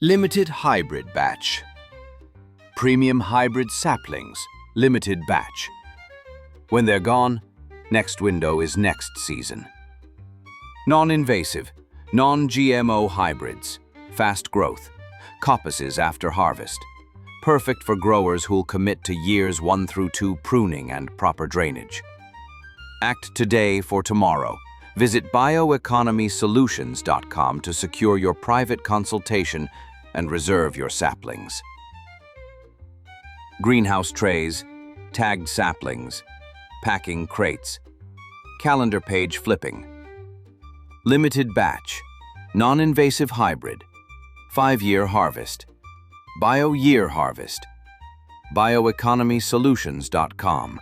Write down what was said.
Limited hybrid batch. Premium hybrid saplings, limited batch. When they're gone, next window is next season. Non-invasive, non-GMO hybrids, fast growth, coppices after harvest. Perfect for growers who'll commit to years 1 through 2 pruning and proper drainage. Act today for tomorrow. Visit bioeconomysolutions.com to secure your private consultation and reserve your saplings. Greenhouse trays, tagged saplings, packing crates, calendar page flipping. Limited batch, non-invasive hybrid, 5-year harvest, bio-year harvest. bioeconomysolutions.com